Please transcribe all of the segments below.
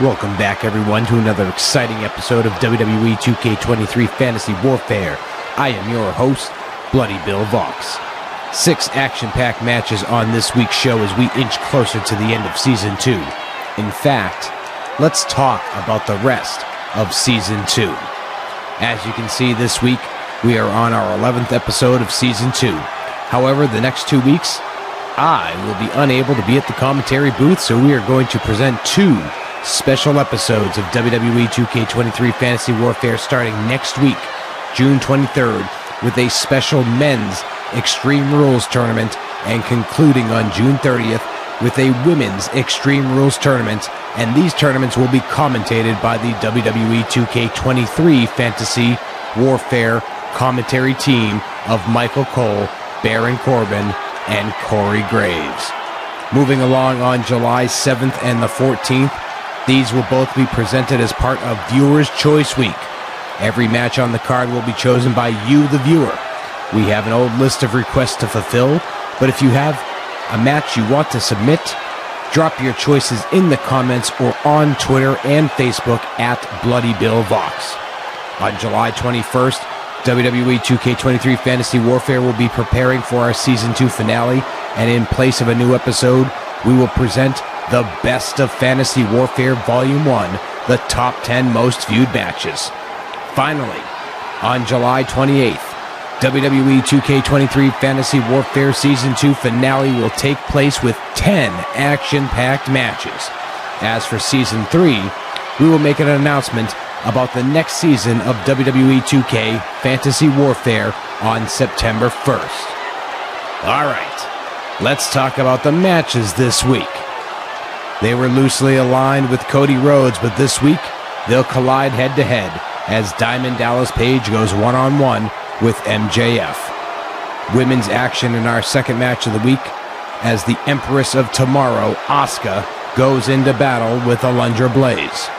Welcome back, everyone, to another exciting episode of WWE 2K23 Fantasy Warfare. I am your host, Bloody Bill Vox. 6 action-packed matches on this week's show as we inch closer to the end of Season 2. In fact, let's talk about the rest of Season 2. As you can see, this week, we are on our 11th episode of Season 2. However, the next 2 weeks, I will be unable to be at the commentary booth, so we are going to present 2 special episodes of WWE 2K23 Fantasy Warfare starting next week, June 23rd, with a special men's Extreme Rules tournament, and concluding on June 30th with a women's Extreme Rules tournament, and these tournaments will be commentated by the WWE 2K23 Fantasy Warfare commentary team of Michael Cole, Baron Corbin, and Corey Graves. Moving along on July 7th and the 14th, these will both be presented as part of Viewer's Choice Week. Every match on the card will be chosen by you, the viewer. We have an old list of requests to fulfill, but if you have a match you want to submit, drop your choices in the comments or on Twitter and Facebook at Bloody Bill Vox. On July 21st, WWE 2K23 Fantasy Warfare will be preparing for our Season 2 finale, and in place of a new episode, we will present the Best of Fantasy Warfare Volume 1, the top 10 most viewed matches. Finally, on July 28th, WWE 2K23 Fantasy Warfare Season 2 finale will take place with 10 action-packed matches. As for Season 3, we will make an announcement about the next season of WWE 2K Fantasy Warfare on September 1st. Alright, let's talk about the matches this week. They were loosely aligned with Cody Rhodes, but this week they'll collide head-to-head as Diamond Dallas Page goes one-on-one with MJF. Women's action in our second match of the week as the Empress of Tomorrow, Asuka, goes into battle with Alundra Blayze.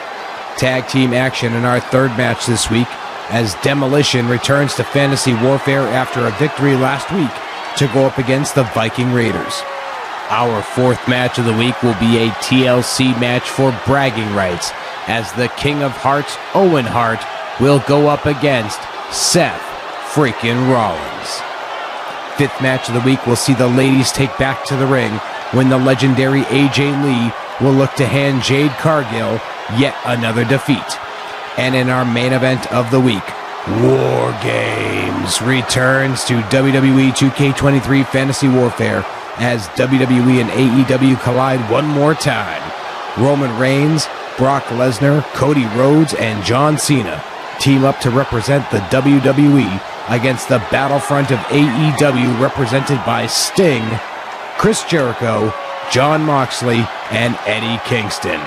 Tag team action in our third match this week as Demolition returns to Fantasy Warfare after a victory last week to go up against the Viking Raiders. Our fourth match of the week will be a TLC match for bragging rights as the King of Hearts, Owen Hart, will go up against Seth Freakin Rollins. Fifth match of the week will see the ladies take back to the ring when the legendary AJ Lee will look to hand Jade Cargill yet another defeat. And in our main event of the week, War Games returns to WWE 2K23 Fantasy Warfare as WWE and AEW collide one more time. Roman Reigns, Brock Lesnar, Cody Rhodes, and John Cena team up to represent the WWE against the battlefront of AEW represented by Sting, Chris Jericho, Jon Moxley, and Eddie Kingston.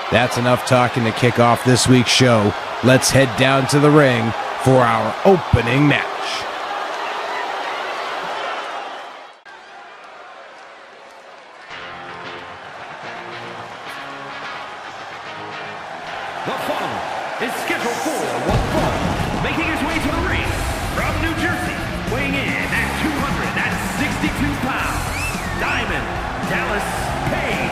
That's enough talking to kick off this week's show. Let's head down to the ring for our opening match. The following is scheduled for one fall, making his way to the ring from New Jersey, weighing in at 262 pounds, Diamond Dallas Page.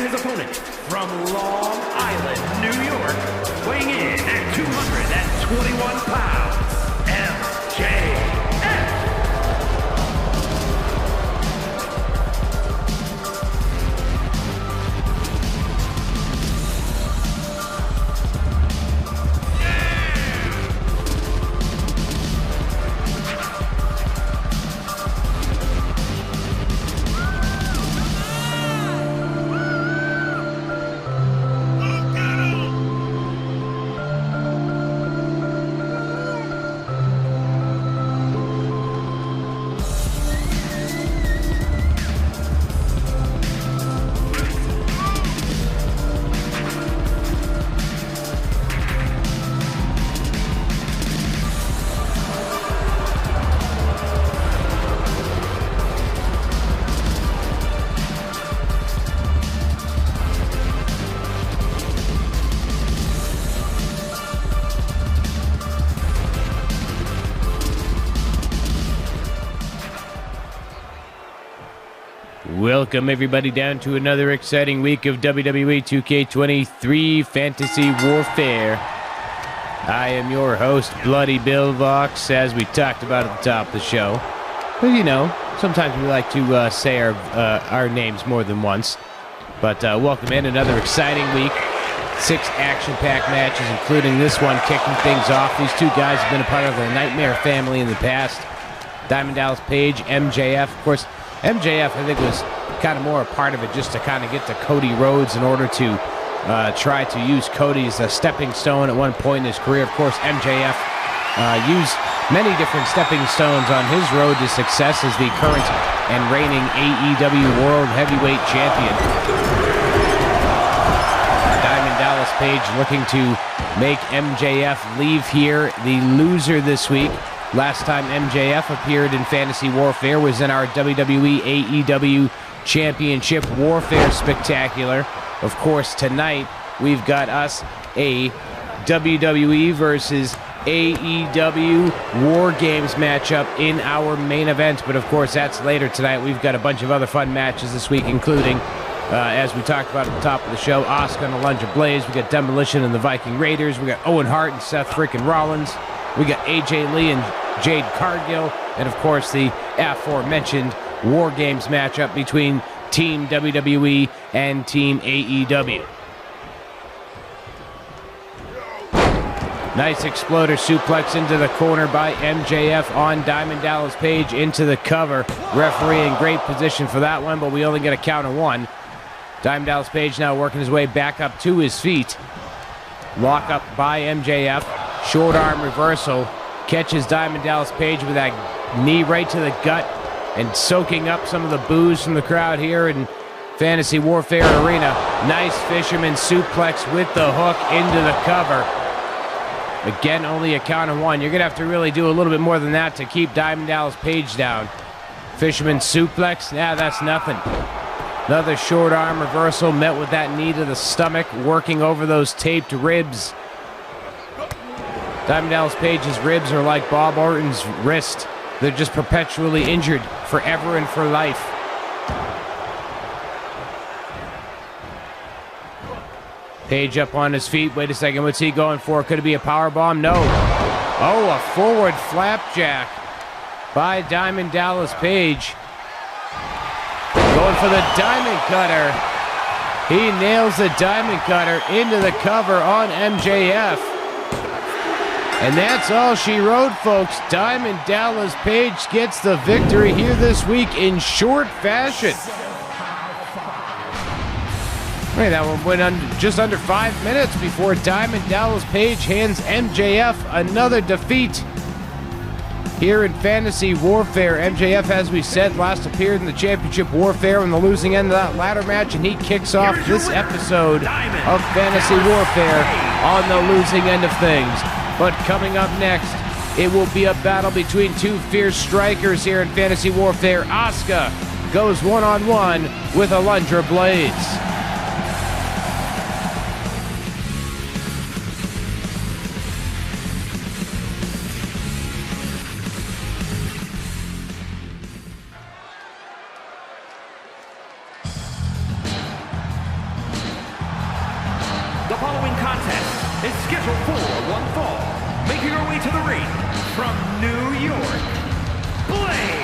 His opponent from Long Island, New York, weighing in at 221 pounds, MJF. Welcome everybody down to another exciting week of WWE 2K23 Fantasy Warfare. I am your host, Bloody Bill Vox, as we talked about at the top of the show. But you know, sometimes we like to say our names more than once. But welcome in another exciting week. 6 action-packed matches, including this one, kicking things off. These two guys have been a part of the Nightmare family in the past. Diamond Dallas Page, MJF. Of course, MJF, I think, was kind of more a part of it just to kind of get to Cody Rhodes in order to try to use Cody as a stepping stone at one point in his career. Of course, MJF used many different stepping stones on his road to success as the current and reigning AEW World Heavyweight Champion. Diamond Dallas Page looking to make MJF leave here the loser this week. Last time MJF appeared in Fantasy Warfare was in our WWE AEW Championship Warfare Spectacular. Of course, tonight we've got us a WWE versus AEW War Games matchup in our main event. But of course, that's later tonight. We've got a bunch of other fun matches this week, including, as we talked about at the top of the show, Asuka and Alundra Blayze. We got Demolition and the Viking Raiders. We got Owen, Hart, and Seth Freakin Rollins. We got AJ Lee and Jade Cargill. And of course, the aforementioned War Games matchup between Team WWE and Team AEW. Nice exploder suplex into the corner by MJF on Diamond Dallas Page into the cover. Referee in great position for that one, but we only get a count of 1. Diamond Dallas Page now working his way back up to his feet. Lock up by MJF. Short arm reversal. Catches Diamond Dallas Page with that knee right to the gut and soaking up some of the boos from the crowd here in Fantasy Warfare Arena. Nice fisherman suplex with the hook into the cover. Again, only a count of 1. You're going to have to really do a little bit more than that to keep Diamond Dallas Page down. Fisherman suplex, yeah, that's nothing. Another short arm reversal met with that knee to the stomach, working over those taped ribs. Diamond Dallas Page's ribs are like Bob Orton's wrist. They're just perpetually injured, forever and for life. Page up on his feet. Wait a second, what's he going for? Could it be a powerbomb? No. Oh, a forward flapjack by Diamond Dallas Page. Going for the diamond cutter. He nails the diamond cutter into the cover on MJF. And that's all she wrote, folks. Diamond Dallas Page gets the victory here this week in short fashion. Hey, that one went just under 5 minutes before Diamond Dallas Page hands MJF another defeat here in Fantasy Warfare. MJF, as we said, last appeared in the Championship Warfare on the losing end of that ladder match, and he kicks off this episode of Fantasy Warfare on the losing end of things. But coming up next, it will be a battle between two fierce strikers here in Fantasy Warfare. Asuka goes one-on-one with Alundra Blayze. The following contest is scheduled for one fall. Making her way to the ring from New York, Blayze.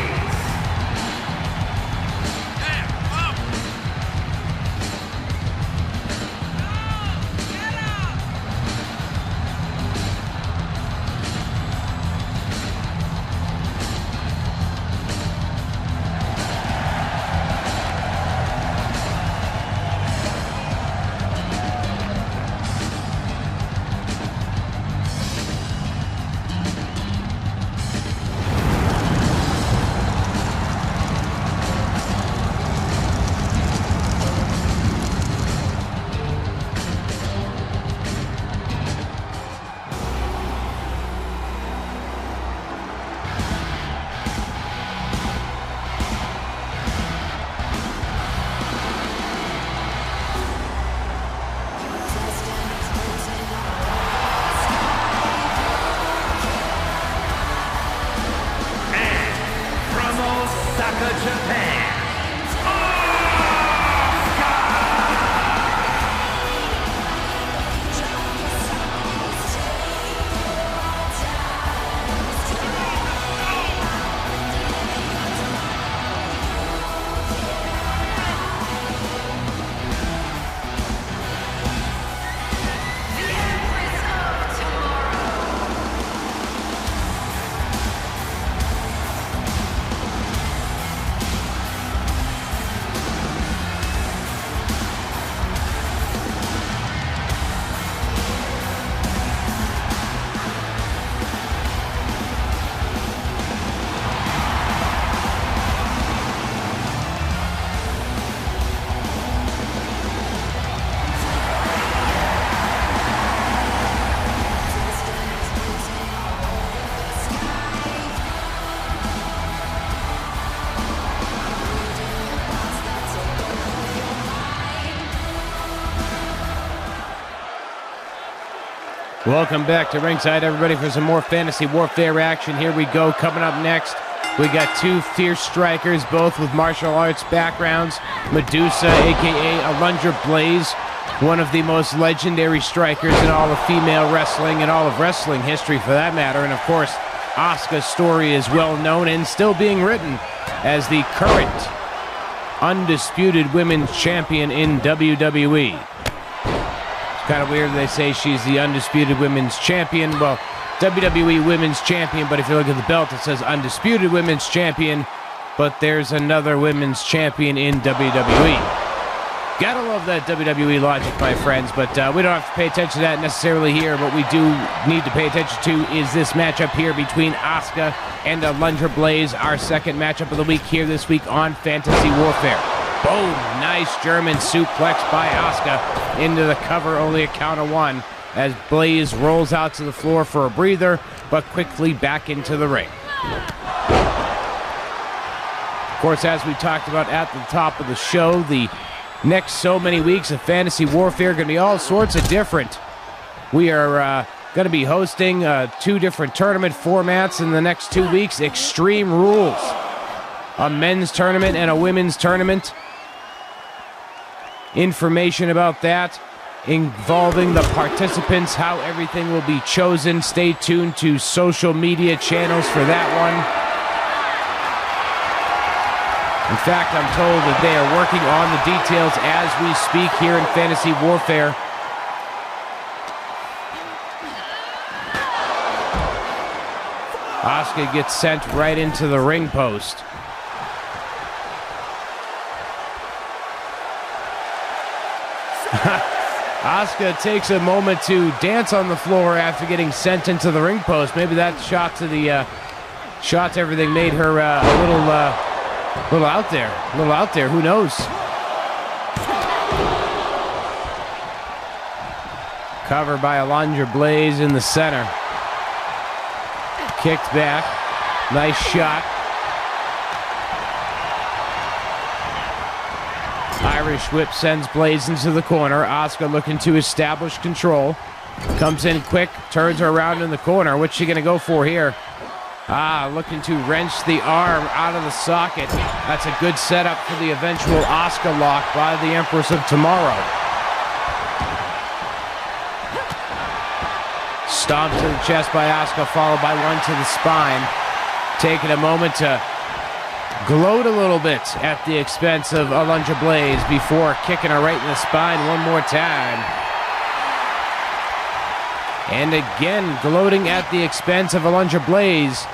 Welcome back to ringside, everybody, for some more Fantasy Warfare action. Here we go. Coming up next, we got two fierce strikers, both with martial arts backgrounds. Medusa, a.k.a. Alundra Blayze, one of the most legendary strikers in all of female wrestling and all of wrestling history, for that matter. And, of course, Asuka's story is well known and still being written as the current undisputed women's champion in WWE. Kind of weird they say she's the undisputed women's champion. Well, WWE women's champion, but if you look at the belt, it says undisputed women's champion, but there's another women's champion in WWE. Gotta love that WWE logic, my friends, but we don't have to pay attention to that necessarily here. What we do need to pay attention to is this matchup here between Asuka and Alundra Blayze, our second matchup of the week here this week on Fantasy Warfare. Boom! Nice German suplex by Asuka into the cover, only a count of one, as Blayze rolls out to the floor for a breather, but quickly back into the ring. Of course, as we talked about at the top of the show, the next so many weeks of Fantasy Warfare are going to be all sorts of different. We are going to be hosting two different tournament formats in the next 2 weeks. Extreme Rules. A men's tournament and a women's tournament. Information about that involving the participants, how everything will be chosen. Stay tuned to social media channels for that one. In fact, I'm told that they are working on the details as we speak here in Fantasy Warfare. Asuka gets sent right into the ring post. Asuka takes a moment to dance on the floor after getting sent into the ring post. Maybe that shot to everything made her a little out there. Who knows? Cover by Alundra Blayze in the center. Kicked back. Nice shot. Irish whip sends Blayze into the corner. Asuka looking to establish control. Comes in quick, turns her around in the corner. What's she going to go for here? Looking to wrench the arm out of the socket. That's a good setup for the eventual Asuka lock by the Empress of Tomorrow. Stomp to the chest by Asuka, followed by one to the spine. Taking a moment to gloat a little bit at the expense of Alundra Blayze before kicking her right in the spine one more time. And again, gloating at the expense of Alundra Blayze.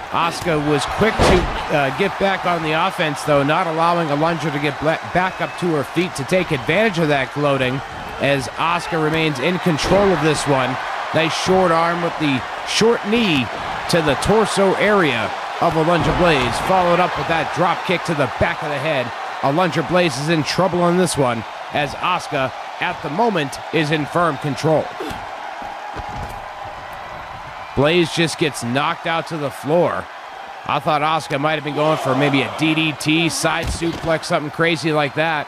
Asuka was quick to get back on the offense, though, not allowing Alundra to get back up to her feet to take advantage of that gloating, as Asuka remains in control of this one. Nice short arm with the short knee to the torso area of Alundra Blayze, followed up with that drop kick to the back of the head. Alundra Blayze is in trouble on this one, as Asuka, at the moment, is in firm control. Blayze just gets knocked out to the floor. I thought Asuka might have been going for maybe a DDT, side suplex, something crazy like that.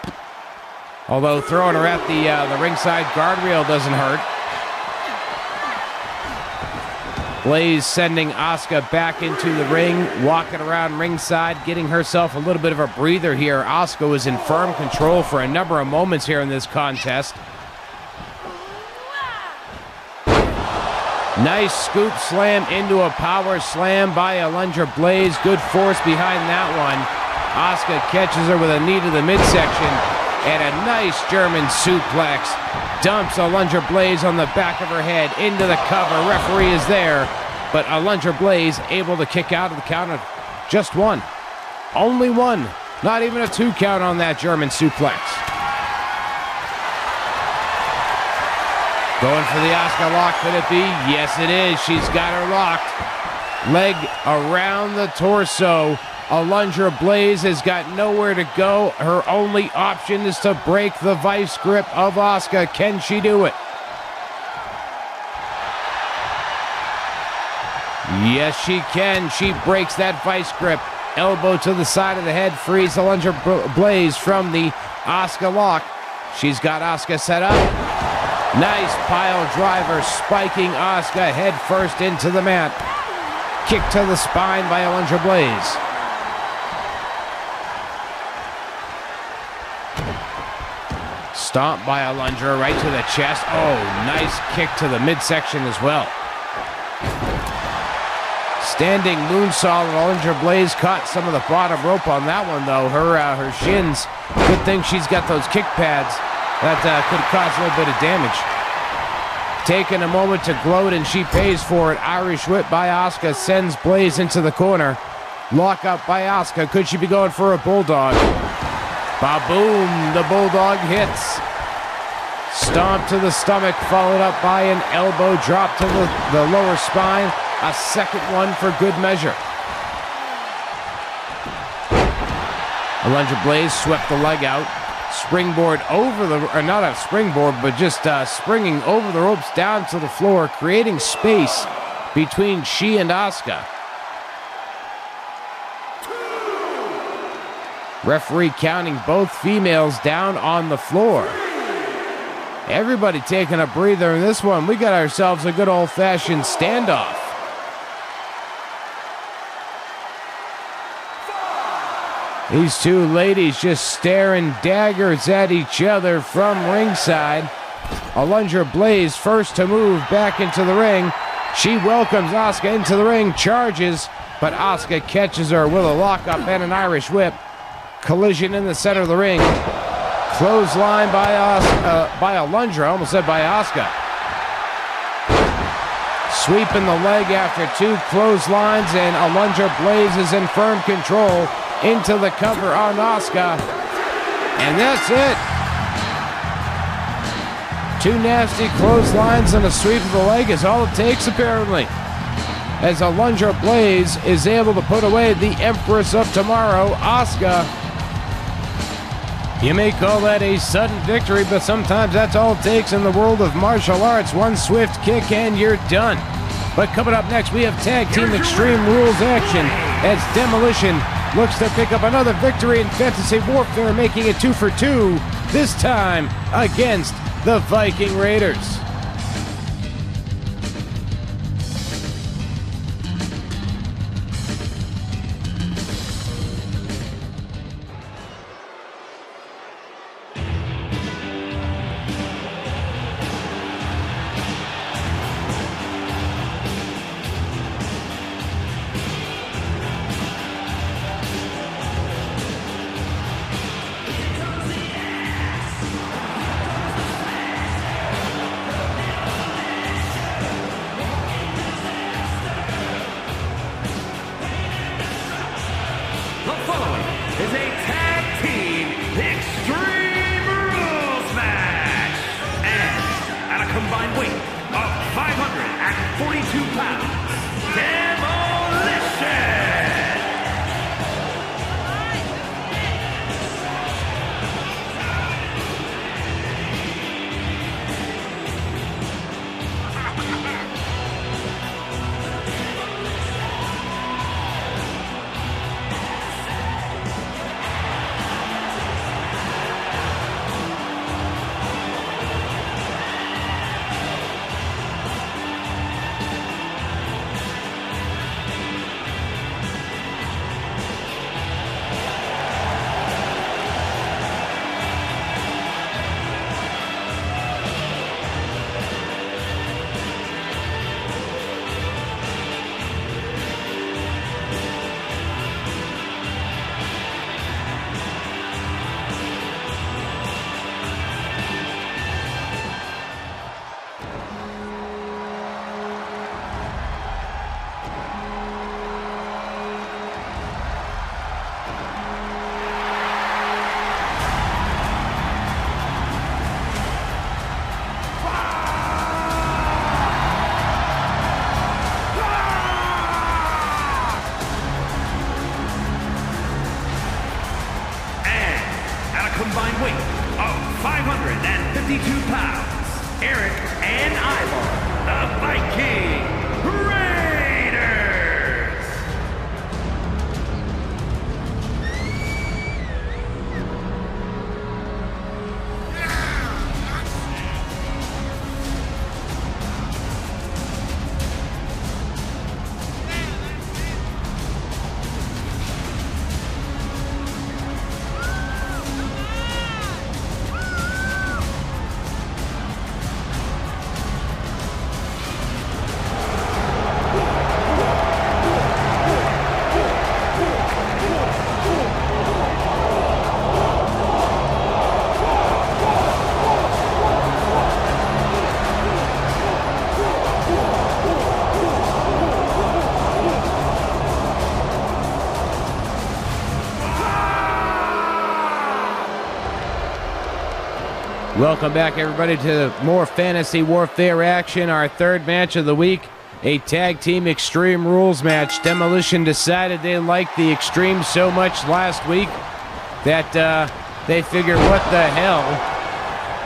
Although throwing her at the ringside guardrail doesn't hurt. Blayze sending Asuka back into the ring, walking around ringside, getting herself a little bit of a breather here. Asuka was in firm control for a number of moments here in this contest. Nice scoop slam into a power slam by Alundra Blayze. Good force behind that one. Asuka catches her with a knee to the midsection, and a nice German suplex. Dumps Alundra Blayze on the back of her head into the cover. Referee is there, but Alundra Blayze able to kick out of the count of just one. Only one. Not even a 2 count on that German suplex. Going for the Asuka lock, could it be? Yes, it is. She's got her locked. Leg around the torso. Alundra Blayze has got nowhere to go. Her only option is to break the vice grip of Asuka. Can she do it? Yes, she can. She breaks that vice grip. Elbow to the side of the head, frees Alundra Blayze from the Asuka lock. She's got Asuka set up. Nice pile driver, spiking Asuka head first into the mat. Kick to the spine by Alundra Blayze. Stomp by Alundra right to the chest. Oh, nice kick to the midsection as well. Standing moonsault, and Alundra Blayze caught some of the bottom rope on that one, though. Her shins, good thing she's got those kick pads. That could cause a little bit of damage. Taking a moment to gloat, and she pays for it. Irish whip by Asuka sends Blayze into the corner. Lock up by Asuka. Could she be going for a bulldog? Ba-boom! The bulldog hits. Stomp to the stomach, followed up by an elbow drop to the lower spine. A second one for good measure. Alundra Blayze swept the leg out. Springboard over the, or not a springboard, but just springing over the ropes down to the floor, creating space between she and Asuka. Referee counting both females down on the floor. Everybody taking a breather in this one. We got ourselves a good old-fashioned standoff. These two ladies just staring daggers at each other from ringside. Alundra Blayze first to move back into the ring. She welcomes Asuka into the ring, charges, but Asuka catches her with a lockup and an Irish whip. Collision in the center of the ring. Clothesline by Alundra, almost said by Asuka. Sweeping the leg after two clotheslines, and Alundra Blayze is in firm control. Into the cover on Asuka, and that's it. Two nasty clotheslines and a sweep of the leg is all it takes, apparently, as Alundra Blayze is able to put away the Empress of Tomorrow, Asuka. You may call that a sudden victory, but sometimes that's all it takes in the world of martial arts. One swift kick and you're done. But coming up next, we have Tag Team Extreme Rules action as Demolition looks to pick up another victory in Fantasy Warfare, making it 2 for 2, this time against the Viking Raiders. Welcome back, everybody, to more Fantasy Warfare action. Our third match of the week, a tag team Extreme Rules match. Demolition decided they liked the Extreme so much last week that they figured, what the hell?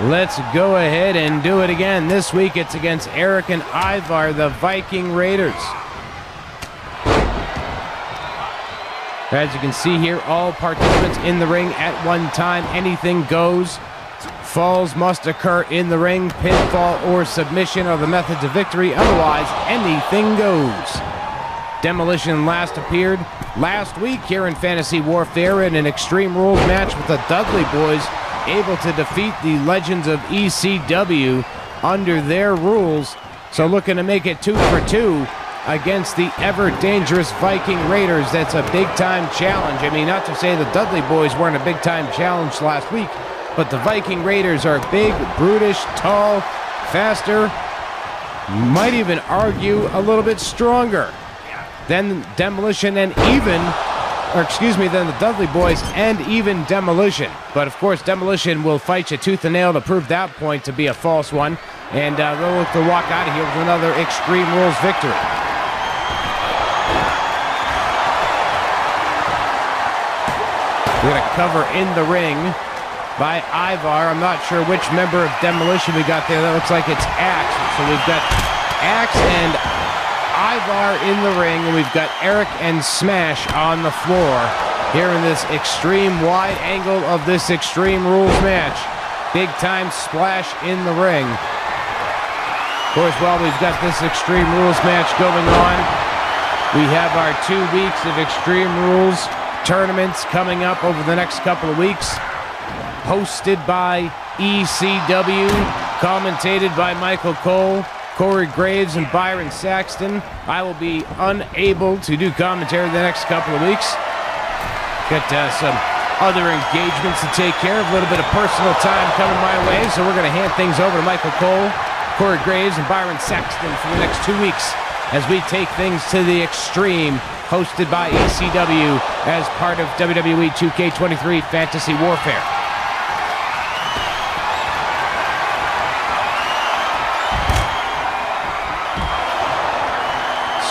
Let's go ahead and do it again. This week it's against Eric and Ivar, the Viking Raiders. As you can see here, all participants in the ring at one time. Anything goes. Falls must occur in the ring. Pinfall or submission are the methods of victory. Otherwise, anything goes. Demolition last appeared last week here in Fantasy Warfare in an Extreme Rules match with the Dudley Boys, able to defeat the Legends of ECW under their rules. So looking to make it 2 for 2 against the ever-dangerous Viking Raiders. That's a big-time challenge. I mean, not to say the Dudley Boys weren't a big-time challenge last week, but the Viking Raiders are big, brutish, tall, faster, might even argue a little bit stronger than Demolition and even, than the Dudley Boys and even Demolition. But of course, Demolition will fight you tooth and nail to prove that point to be a false one, and they'll look to walk out of here with another Extreme Rules victory. We're going to cover in the ring by Ivar. I'm not sure which member of Demolition we got there. That looks like it's Axe. So we've got Axe and Ivar in the ring, and we've got Eric and Smash on the floor here in this extreme wide angle of this Extreme Rules match. Big time splash in the ring. Of course, while we've got this Extreme Rules match going on, we have our 2 weeks of Extreme Rules tournaments coming up over the next couple of weeks, hosted by ECW, commentated by Michael Cole, Corey Graves, and Byron Saxton. I will be unable to do commentary the next couple of weeks. Got some other engagements to take care of, a little bit of personal time coming my way, so we're going to hand things over to Michael Cole, Corey Graves, and Byron Saxton for the next 2 weeks as we take things to the extreme, hosted by ECW as part of WWE 2K23 Fantasy Warfare.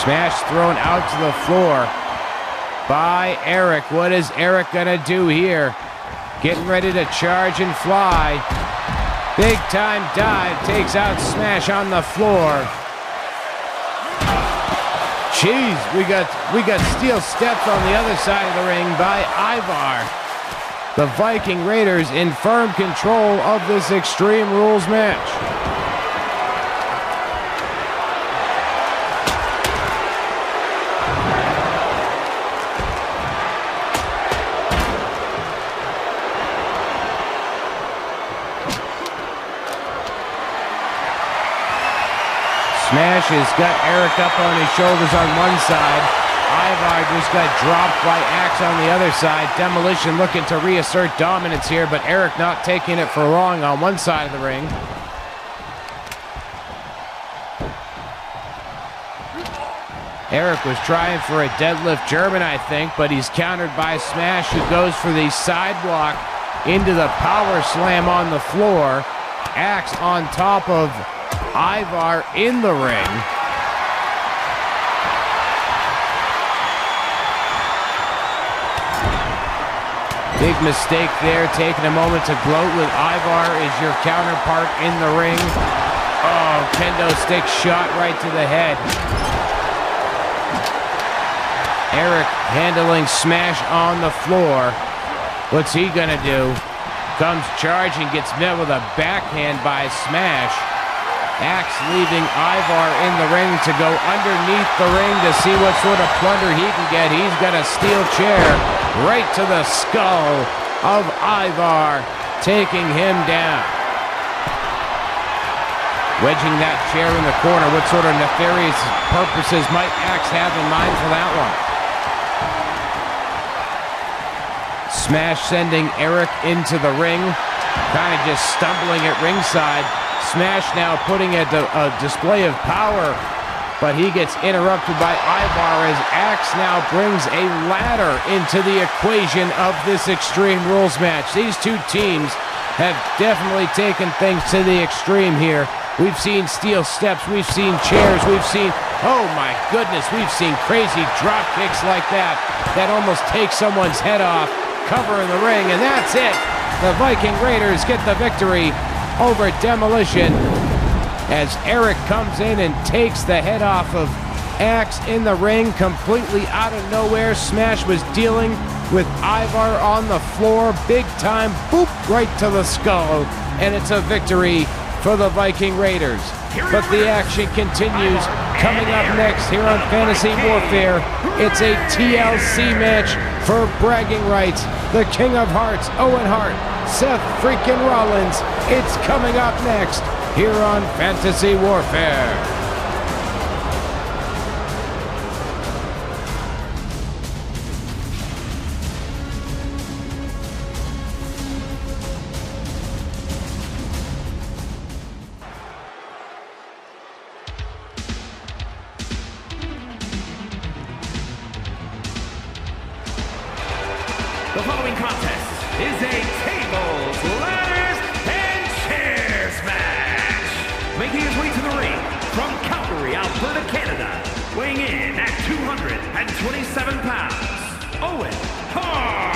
Smash thrown out to the floor by Eric. What is Eric gonna do here? Getting ready to charge and fly. Big time dive, takes out Smash on the floor. Jeez, we got steel steps on the other side of the ring by Ivar. The Viking Raiders in firm control of this Extreme Rules match. Smash has got Eric up on his shoulders on one side. Ivar just got dropped by Axe on the other side. Demolition looking to reassert dominance here, but Eric not taking it for long on one side of the ring. Eric was trying for a deadlift German, I think, but he's countered by Smash, who goes for the sidewalk into the power slam on the floor. Axe on top of Ivar in the ring. Big mistake there, taking a moment to gloat with Ivar is your counterpart in the ring. Oh, kendo stick shot right to the head. Eric handling Smash on the floor. What's he gonna do? Comes charging, gets met with a backhand by Smash. Axe leaving Ivar in the ring to go underneath the ring to see what sort of plunder he can get. He's got a steel chair right to the skull of Ivar, taking him down. Wedging that chair in the corner. What sort of nefarious purposes might Axe have in mind for that one? Smash sending Eric into the ring, kind of just stumbling at ringside. Smash now putting a display of power, but he gets interrupted by Ivar as Axe now brings a ladder into the equation of this Extreme Rules match. These two teams have definitely taken things to the extreme here. We've seen steel steps, we've seen chairs, we've seen, oh my goodness, we've seen crazy drop kicks like that almost take someone's head off, covering the ring, and that's it. The Viking Raiders get the victory over Demolition as Eric comes in and takes the head off of Axe in the ring completely out of nowhere. Smash was dealing with Ivar on the floor, big time, boop, right to the skull, and it's a victory for the Viking Raiders. But the action continues. Coming up next here on Fantasy Warfare, it's a TLC match for bragging rights. The King of Hearts, Owen Hart, Seth Freakin Rollins. It's coming up next here on Fantasy Warfare. The following contest is a tables, ladders, and chairs match. Making his way to the ring from Calgary, Alberta, Canada, weighing in at 227 pounds, Owen Hart.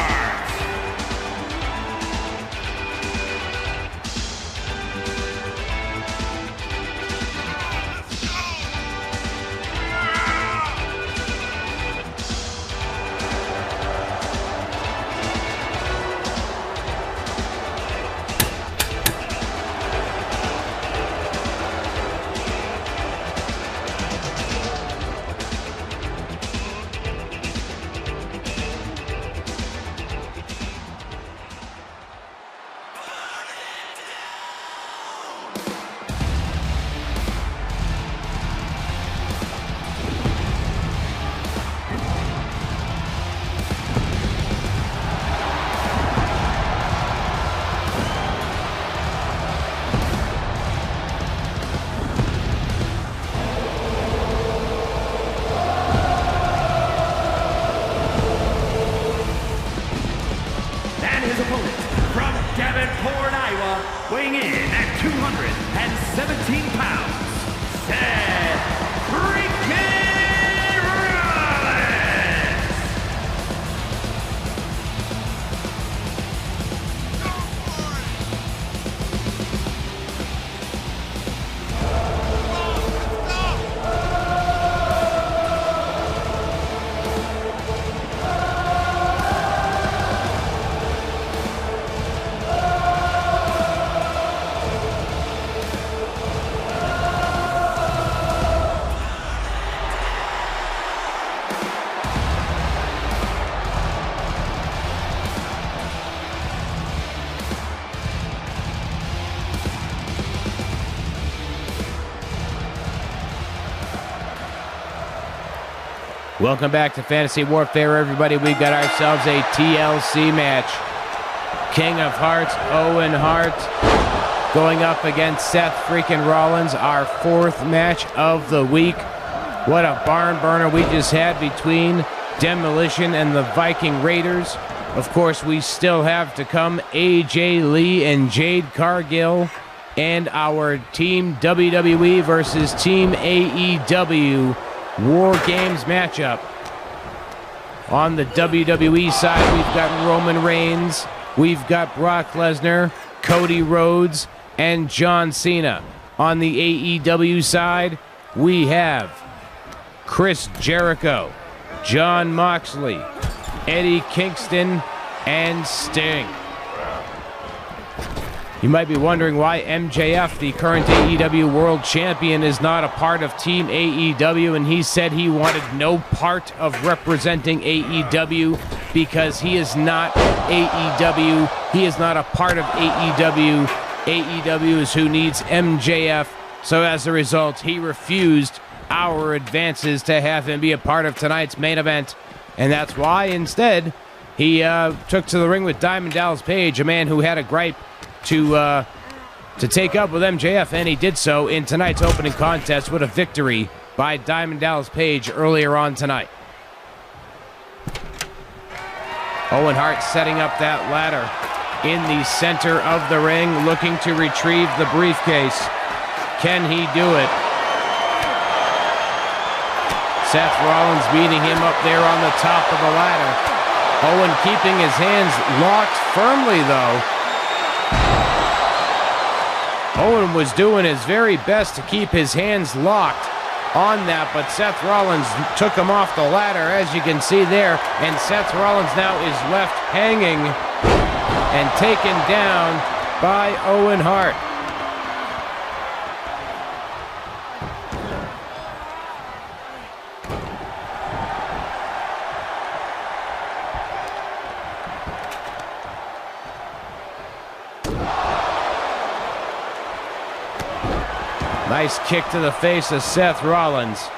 Weighing in at 217 pounds, Seth Freakin Rollins. Welcome back to Fantasy Warfare, everybody. We've got ourselves a TLC match. King of Hearts, Owen Hart, going up against Seth Freakin Rollins, our fourth match of the week. What a barn burner we just had between Demolition and the Viking Raiders. Of course, we still have to come AJ Lee and Jade Cargill and our Team WWE versus Team AEW War Games matchup. On the WWE side, we've got Roman Reigns, we've got Brock Lesnar, Cody Rhodes, and John Cena. On the AEW side, we have Chris Jericho, Jon Moxley, Eddie Kingston, and Sting. You might be wondering why MJF, the current AEW World Champion, is not a part of Team AEW, and he said he wanted no part of representing AEW because he is not AEW. He is not a part of AEW. AEW is who needs MJF, so as a result, he refused our advances to have him be a part of tonight's main event, and that's why instead he took to the ring with Diamond Dallas Page, a man who had a gripe to take up with MJF, and he did so in tonight's opening contest with a victory by Diamond Dallas Page earlier on tonight. Owen Hart setting up that ladder. in the center of the ring, looking to retrieve the briefcase. Can he do it? Seth Rollins beating him up there on the top of the ladder. Owen keeping his hands locked firmly, though. Owen was doing his very best to keep his hands locked on that, but Seth Rollins took him off the ladder, as you can see there, and Seth Rollins now is left hanging and taken down by Owen Hart. Nice kick to the face of Seth Rollins.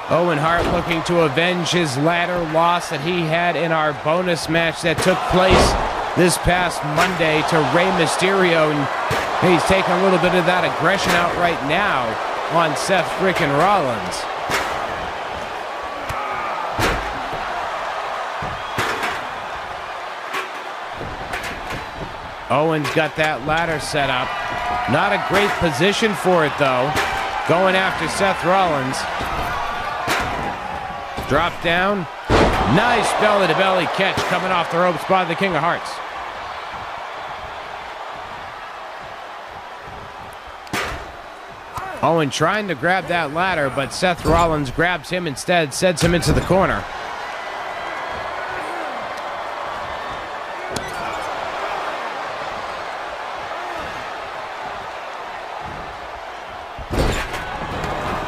Owen Hart looking to avenge his ladder loss that he had in our bonus match that took place this past Monday to Rey Mysterio. And he's taking a little bit of that aggression out right now on Seth Freakin Rollins. Owen's got that ladder set up. Not a great position for it, though. Going after Seth Rollins. Drop down. Nice belly-to-belly catch coming off the ropes by the King of Hearts. Owen trying to grab that ladder, but Seth Rollins grabs him instead, sends him into the corner.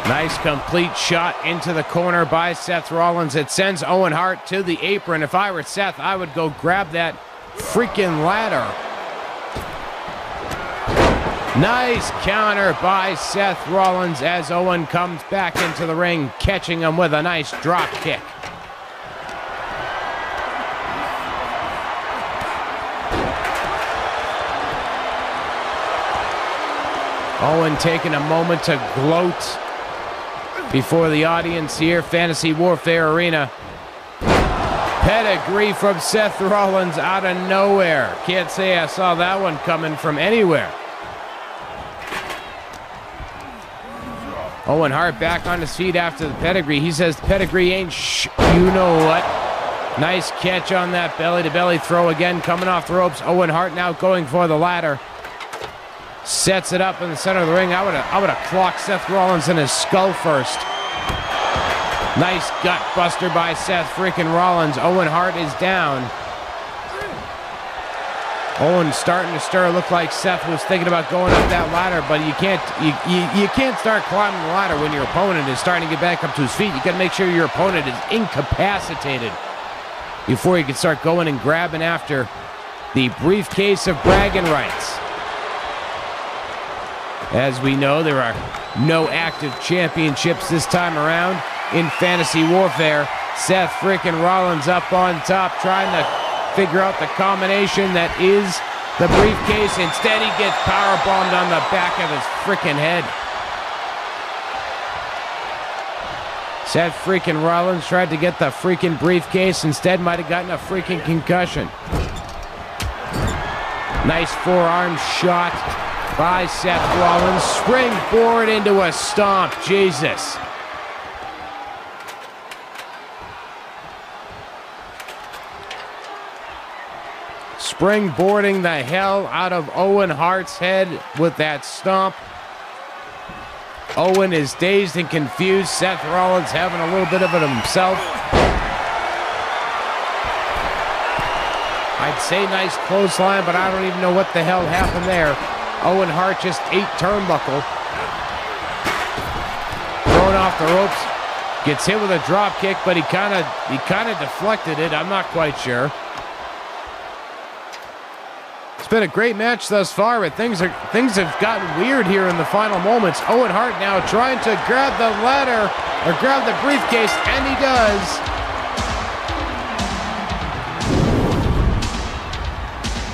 Nice complete shot into the corner by Seth Rollins. It sends Owen Hart to the apron. If I were Seth, I would go grab that freaking ladder. Nice counter by Seth Rollins as Owen comes back into the ring, catching him with a nice drop kick. Owen taking a moment to gloat before the audience here, Fantasy Warfare Arena. Pedigree from Seth Rollins out of nowhere. Can't say I saw that one coming from anywhere. Owen Hart back on his feet after the pedigree. He says the pedigree ain't you know what. Nice catch on that belly-to-belly throw again, coming off the ropes. Owen Hart now going for the ladder. Sets it up in the center of the ring. I would have clocked Seth Rollins in his skull first. Nice gut buster by Seth freaking Rollins. Owen Hart is down. Owen starting to stir. Looked like Seth was thinking about going up that ladder, but you can't start climbing the ladder when your opponent is starting to get back up to his feet. You got to make sure your opponent is incapacitated before you can start going and grabbing after the briefcase of bragging rights. As we know, there are no active championships this time around in Fantasy Warfare. Seth freaking Rollins up on top, trying to figure out the combination that is the briefcase. Instead, he gets powerbombed on the back of his freaking head. Seth freaking Rollins tried to get the freaking briefcase. Instead, might have gotten a freaking concussion. Nice forearm shot by Seth Rollins. Springboard into a stomp. Jesus. Springboarding the hell out of Owen Hart's head with that stomp. Owen is dazed and confused. Seth Rollins having a little bit of it himself. I'd say nice clothesline, but I don't even know what the hell happened there. Owen Hart just ate turnbuckle. Thrown off the ropes. Gets hit with a drop kick, but he kind of deflected it. I'm not quite sure. It's been a great match thus far, but things have gotten weird here in the final moments. Owen Hart now trying to grab the ladder or grab the briefcase, and he does.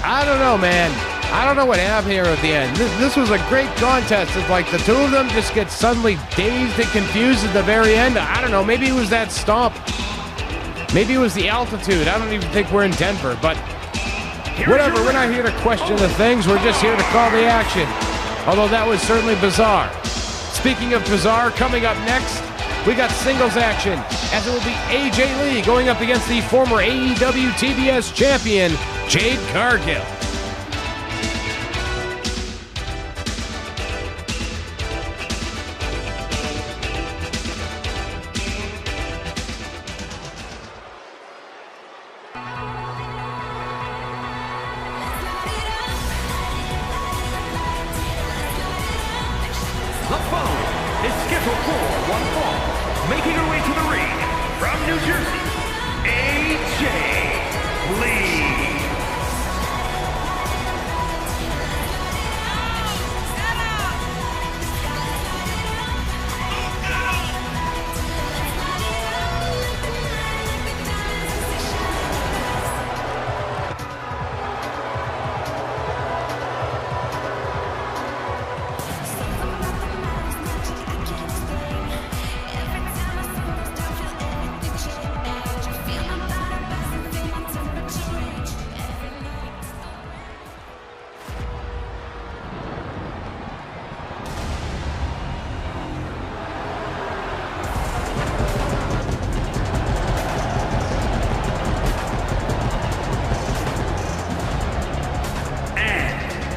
I don't know, man. I don't know what happened here at the end. This was a great contest. It's like the two of them just get suddenly dazed and confused at the very end. I don't know. Maybe it was that stomp. Maybe it was the altitude. I don't even think we're in Denver, but Whatever, we're not here to question the things, we're just here to call the action. Although that was certainly bizarre. Speaking of bizarre, coming up next, we got singles action, as it will be AJ Lee going up against the former AEW TBS champion, Jade Cargill. The following is scheduled for one fall. Making her way to the ring from New Jersey, AJ Lee.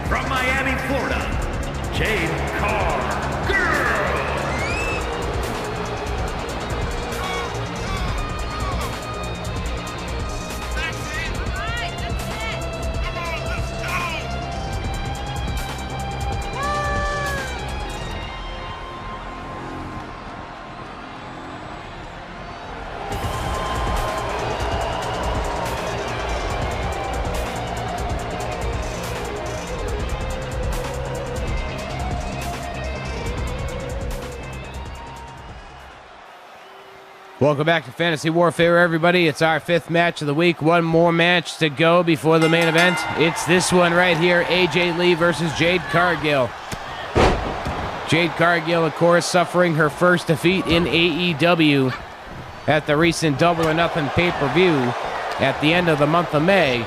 From Miami, Florida, Jade Cargill. That's it. All right, that's it. Come on, let's go. Welcome back to Fantasy Warfare, everybody. It's our 5th match of the week. One more match to go before the main event. It's this one right here, AJ Lee versus Jade Cargill. Jade Cargill, of course, suffering her first defeat in AEW at the recent Double or Nothing pay-per-view at the end of the month of May.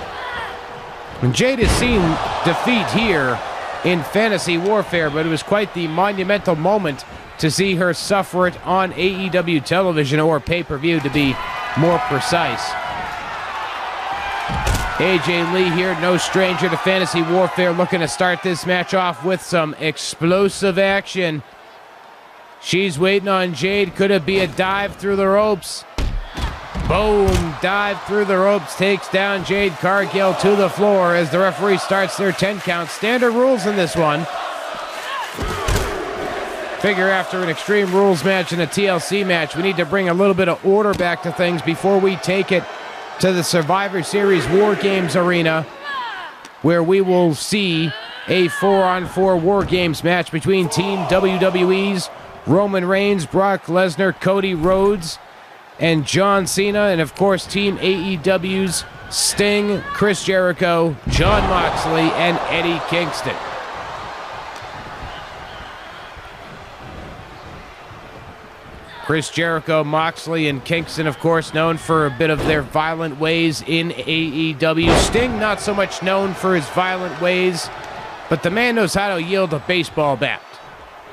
And Jade has seen defeat here in Fantasy Warfare, but it was quite the monumental moment to see her suffer it on AEW television, or pay-per-view to be more precise. AJ Lee here, no stranger to Fantasy Warfare, looking to start this match off with some explosive action. She's waiting on Jade. Could it be a dive through the ropes? Boom, dive through the ropes, takes down Jade Cargill to the floor as the referee starts their 10 count. Standard rules in this one. Figure after an Extreme Rules match and a TLC match, we need to bring a little bit of order back to things before we take it to the Survivor Series War Games arena, where we will see a 4-on-4 War Games match between Team WWE's Roman Reigns, Brock Lesnar, Cody Rhodes, and John Cena, and of course Team AEW's Sting, Chris Jericho, Jon Moxley, and Eddie Kingston. Chris Jericho, Moxley, and Kingston, of course, known for a bit of their violent ways in AEW. Sting, not so much known for his violent ways, but the man knows how to yield a baseball bat.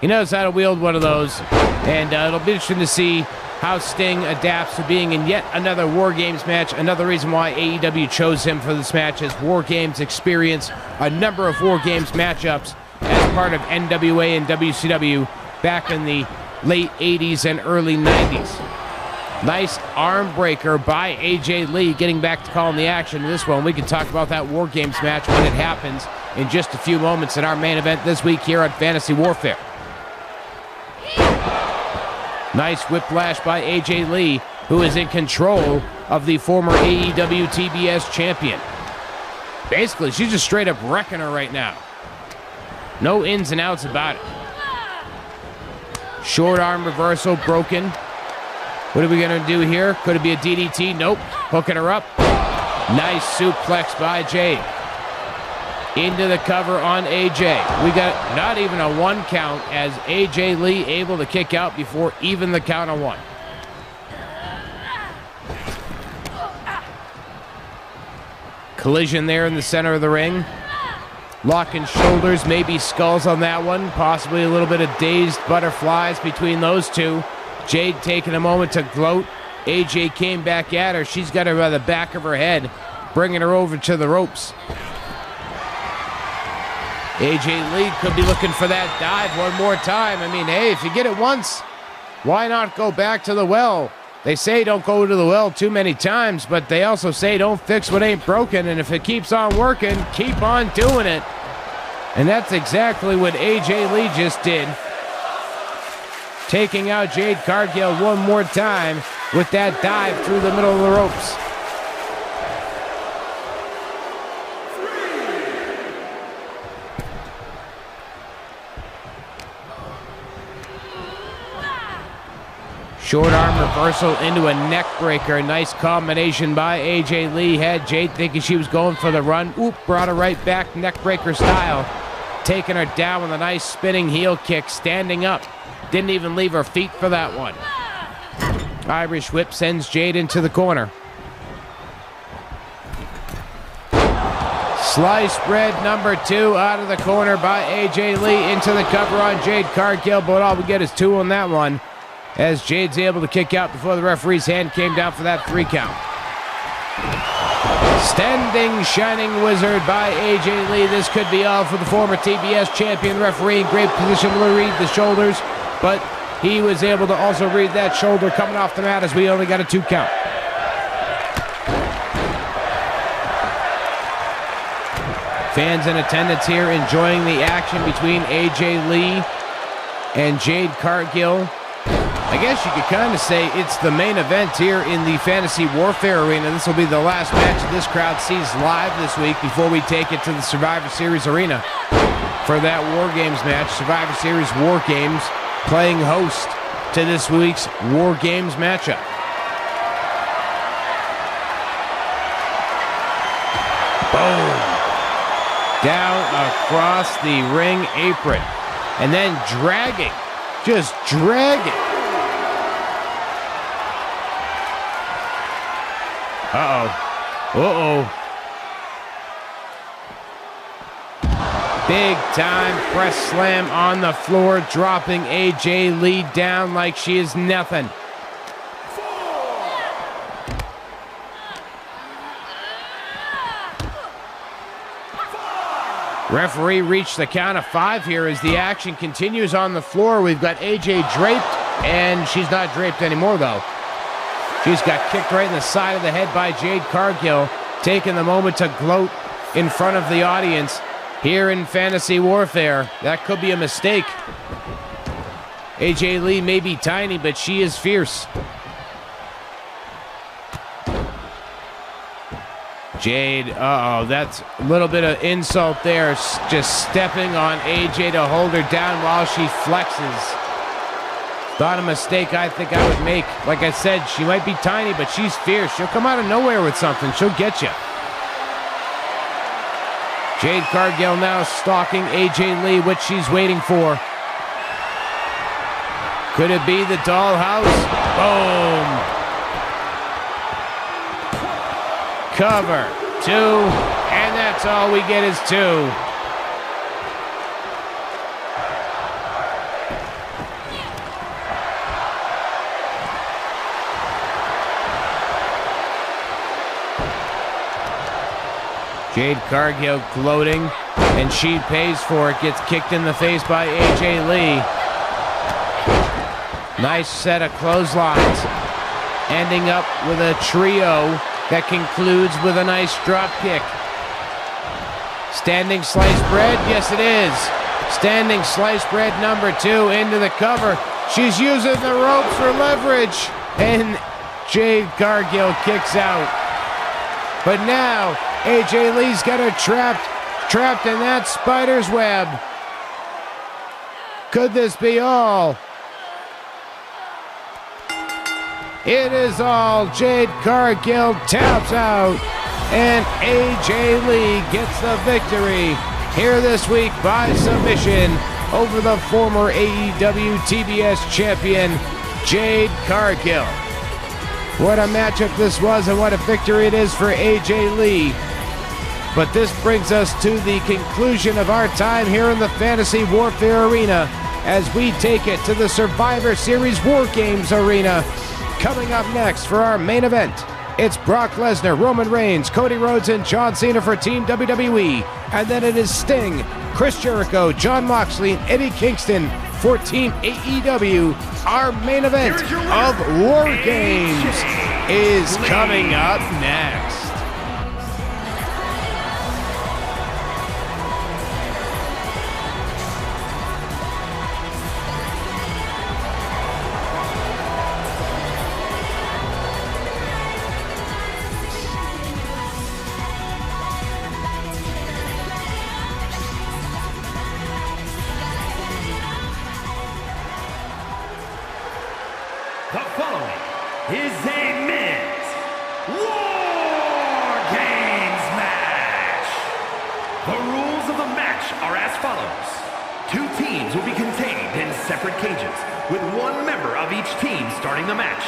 He knows how to wield one of those, and it'll be interesting to see how Sting adapts to being in yet another War Games match. Another reason why AEW chose him for this match is War Games experience a number of War Games matchups as part of NWA and WCW back in the late 80s and early 90s. Nice arm breaker by AJ Lee, getting back to calling the action in this one. We can talk about that War Games match when it happens in just a few moments in our main event this week here on Fantasy Warfare. Nice whiplash by AJ Lee, who is in control of the former AEW TBS champion. Basically, she's just straight up wrecking her right now. No ins and outs about it. Short arm reversal broken. What are we going to do here? Could it be a DDT? Nope. Hooking her up. Nice suplex by Jade. Into the cover on AJ. We got not even a 1 count as AJ Lee able to kick out before even the count of 1. Collision there in the center of the ring. Locking shoulders, maybe skulls on that one. Possibly a little bit of dazed butterflies between those two. Jade taking a moment to gloat. AJ came back at her. She's got her by the back of her head, bringing her over to the ropes. AJ Lee could be looking for that dive one more time. I mean, hey, if you get it once, why not go back to the well? They say don't go to the well too many times, but they also say don't fix what ain't broken, and if it keeps on working, keep on doing it. And that's exactly what AJ Lee just did. Taking out Jade Cargill one more time with that dive through the middle of the ropes. Short arm reversal into a neck breaker. Nice combination by AJ Lee. Had Jade thinking she was going for the run. Oop, brought her right back neck breaker style. Taking her down with a nice spinning heel kick. Standing up. Didn't even leave her feet for that one. Irish whip sends Jade into the corner. Slice bread number 2 out of the corner by AJ Lee into the cover on Jade Cargill, but all we get is 2 on that one, as Jade's able to kick out before the referee's hand came down for that 3 count. Standing Shining Wizard by AJ Lee. This could be all for the former TBS champion. Referee in great position to read the shoulders, but he was able to also read that shoulder coming off the mat as we only got a 2 count. Fans in attendance here enjoying the action between AJ Lee and Jade Cargill. I guess you could kind of say it's the main event here in the Fantasy Warfare Arena. This will be the last match this crowd sees live this week before we take it to the Survivor Series Arena for that War Games match. Survivor Series War Games playing host to this week's War Games matchup. Boom! Down across the ring apron. And then dragging. Just dragging. Uh-oh. Uh-oh. Big time press slam on the floor, dropping AJ Lee down like she is nothing. Referee reached the count of 5 here as the action continues on the floor. We've got AJ draped, and she's not draped anymore, though. She's got kicked right in the side of the head by Jade Cargill, taking the moment to gloat in front of the audience here in Fantasy Warfare. That could be a mistake. AJ Lee may be tiny, but she is fierce. Jade, uh-oh, that's a little bit of insult there. Just stepping on AJ to hold her down while she flexes. Not a mistake I think I would make. Like I said, she might be tiny, but she's fierce. She'll come out of nowhere with something. She'll get you. Jade Cargill now stalking AJ Lee, what she's waiting for. Could it be the dollhouse? Boom! Cover, 2, and that's all we get is 2. Jade Cargill gloating, and she pays for it, gets kicked in the face by AJ Lee. Nice set of clotheslines, ending up with a trio that concludes with a nice drop kick. Standing slice bread, yes it is. Standing slice bread number 2 into the cover. She's using the ropes for leverage, and Jade Cargill kicks out. But now AJ Lee's got her trapped in that spider's web. Could this be all? It is all. Jade Cargill taps out, and AJ Lee gets the victory here this week by submission over the former AEW TBS champion, Jade Cargill. What a matchup this was, and what a victory it is for AJ Lee. But this brings us to the conclusion of our time here in the Fantasy Warfare Arena as we take it to the Survivor Series War Games Arena. Coming up next for our main event, it's Brock Lesnar, Roman Reigns, Cody Rhodes, and John Cena for Team WWE. And then it is Sting, Chris Jericho, Jon Moxley, and Eddie Kingston for Team AEW. Our main event of War Games is coming up next. The following is a men's War Games match. The rules of the match are as follows. 2 teams will be contained in separate cages, with 1 member of each team starting the match.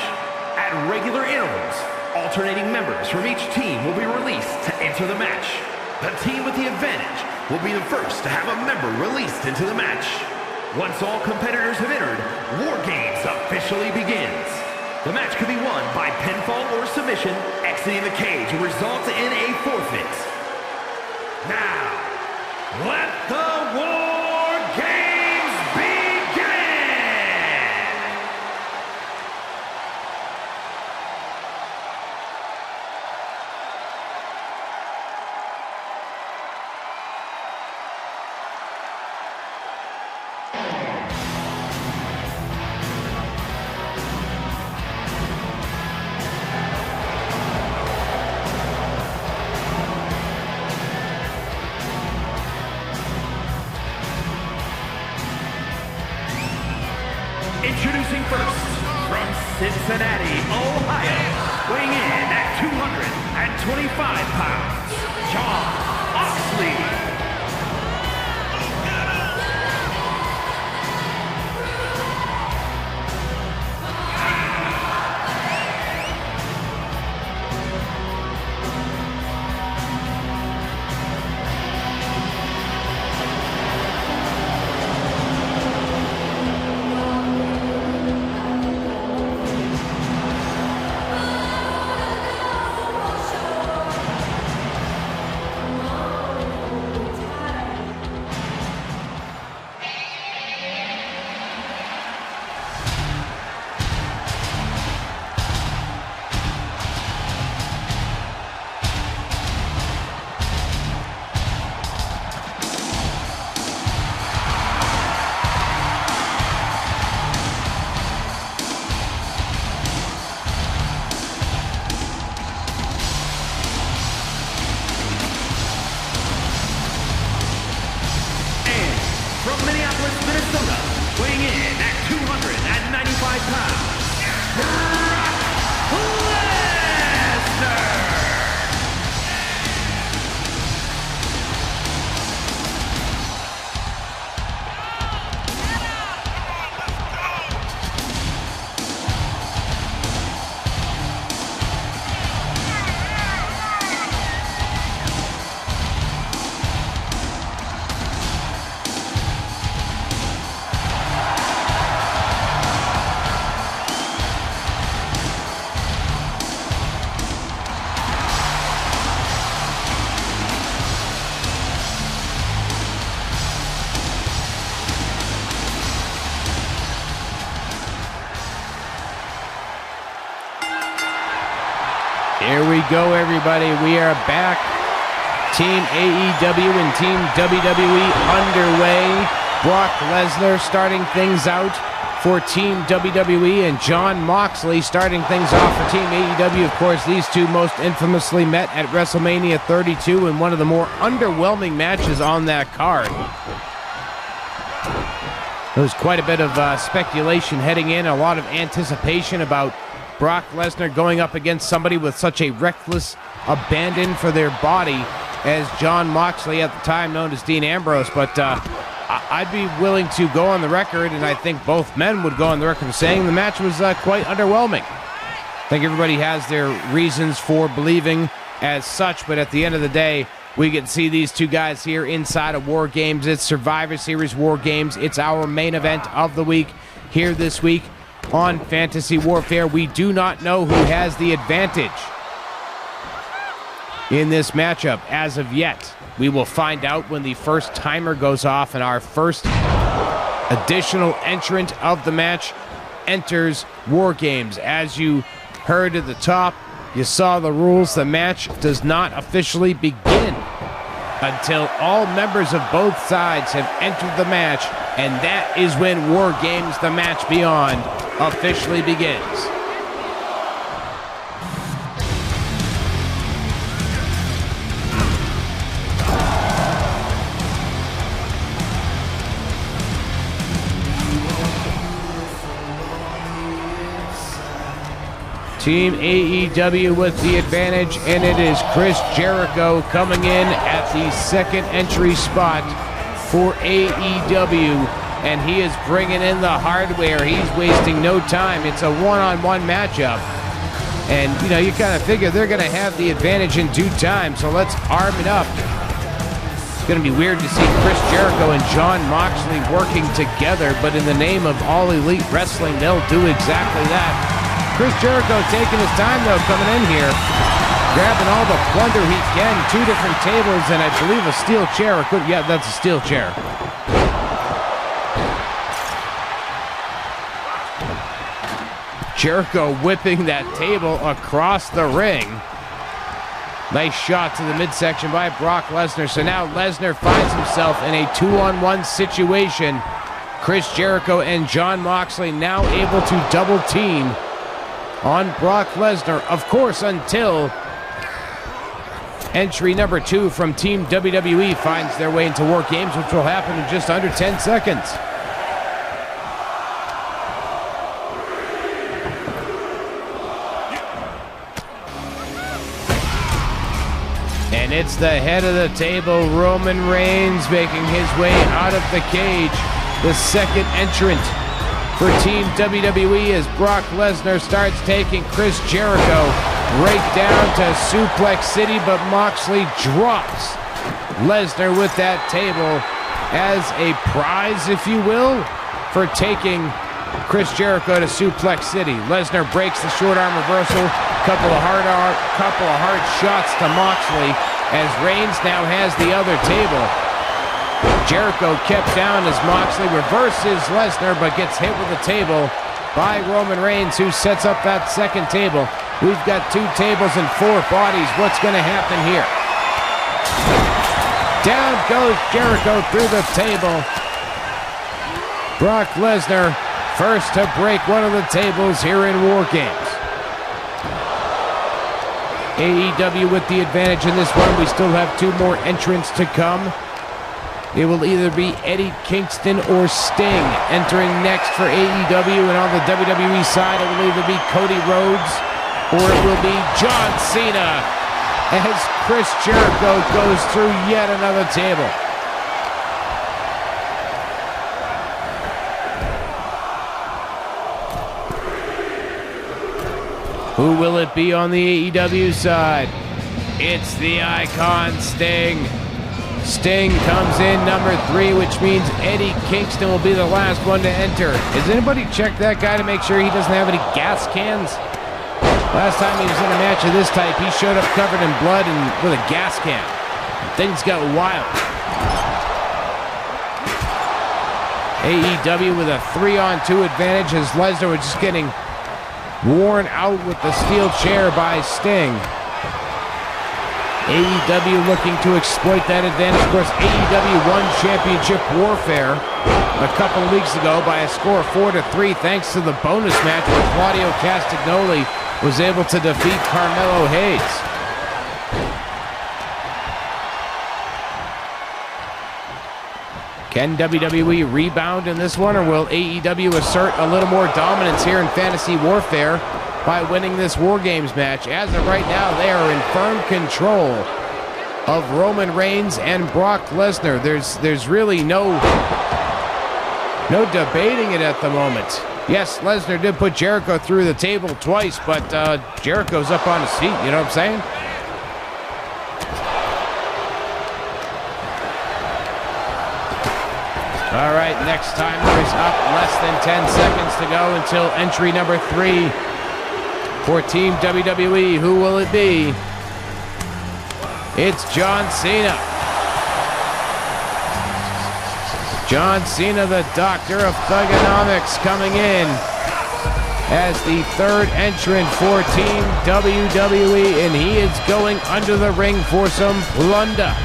At regular intervals, alternating members from each team will be released to enter the match. The team with the advantage will be the first to have a member released into the match. Once all competitors have entered, War Games officially begins. The match could be won by pinfall or submission. Exiting the cage will result in a forfeit. Now, let the War Games begin! Introducing first, from Cincinnati, Ohio, weighing in at 225 pounds, Jon Moxley. Weighing in at 295 pounds, Brock Lesnar! Here we go, everybody. We are back. Team AEW and Team WWE underway. Brock Lesnar starting things out for Team WWE, and Jon Moxley starting things off for Team AEW. Of course, these two most infamously met at WrestleMania 32 in one of the more underwhelming matches on that card. There was quite a bit of speculation heading in, a lot of anticipation about Brock Lesnar going up against somebody with such a reckless abandon for their body as Jon Moxley, at the time known as Dean Ambrose. But I'd be willing to go on the record, and I think both men would go on the record saying the match was quite underwhelming. I think everybody has their reasons for believing as such, but at the end of the day, we can see these two guys here inside of War Games. It's Survivor Series War Games. It's our main event of the week here this week on Fantasy Warfare. We do not know who has the advantage in this matchup as of yet. We will find out when the first timer goes off and our first additional entrant of the match enters War Games. As you heard at the top, you saw the rules. The match does not officially begin until all members of both sides have entered the match, and that is when War Games, the match beyond, officially begins. Team AEW with the advantage, and it is Chris Jericho coming in at the second entry spot for AEW, and he is bringing in the hardware. He's wasting no time. It's a one-on-one matchup, and you kind of figure they're going to have the advantage in due time, so let's arm it up. It's going to be weird to see Chris Jericho and Jon Moxley working together, but in the name of All Elite Wrestling, they'll do exactly that. Chris Jericho taking his time, though, coming in here, grabbing all the plunder he can. 2 different tables and I believe a steel chair. Yeah, that's a steel chair. Jericho whipping that table across the ring. Nice shot to the midsection by Brock Lesnar. So now Lesnar finds himself in a 2-on-1 situation. Chris Jericho and Jon Moxley now able to double team on Brock Lesnar, of course, until entry number 2 from Team WWE finds their way into War Games, which will happen in just under 10 seconds. And it's the head of the table, Roman Reigns, making his way out of the cage, the second entrant for Team WWE as Brock Lesnar starts taking Chris Jericho right down to Suplex City, but Moxley drops Lesnar with that table as a prize, if you will, for taking Chris Jericho to Suplex City. Lesnar breaks the short arm reversal, couple of hard shots to Moxley as Reigns now has the other table. Jericho kept down as Moxley reverses Lesnar, but gets hit with a table by Roman Reigns, who sets up that second table. We've got 2 tables and 4 bodies. What's going to happen here? Down goes Jericho through the table. Brock Lesnar first to break one of the tables here in War Games. AEW with the advantage in this one. We still have 2 more entrants to come. It will either be Eddie Kingston or Sting entering next for AEW, and on the WWE side, it will either be Cody Rhodes or it will be John Cena as Chris Jericho goes through yet another table. Who will it be on the AEW side? It's the Icon Sting. Sting comes in number 3, which means Eddie Kingston will be the last one to enter. Has anybody checked that guy to make sure he doesn't have any gas cans? Last time he was in a match of this type, he showed up covered in blood and with a gas can. Things got wild. AEW with a 3-on-2 advantage as Lesnar was just getting worn out with the steel chair by Sting. AEW looking to exploit that advantage. Of course, AEW won Championship Warfare a couple of weeks ago by a score of 4-3 thanks to the bonus match where Claudio Castagnoli was able to defeat Carmelo Hayes. Can WWE rebound in this one, or will AEW assert a little more dominance here in Fantasy Warfare by winning this War Games match? As of right now, they are in firm control of Roman Reigns and Brock Lesnar. There's really no debating it at the moment. Yes, Lesnar did put Jericho through the table twice, but Jericho's up on his feet, you know what I'm saying? All right, next timer is up. Less than 10 seconds to go until entry number 3 for Team WWE. Who will it be? It's John Cena. John Cena, the doctor of thugonomics, coming in as the third entrant for Team WWE, and he is going under the ring for some plunder.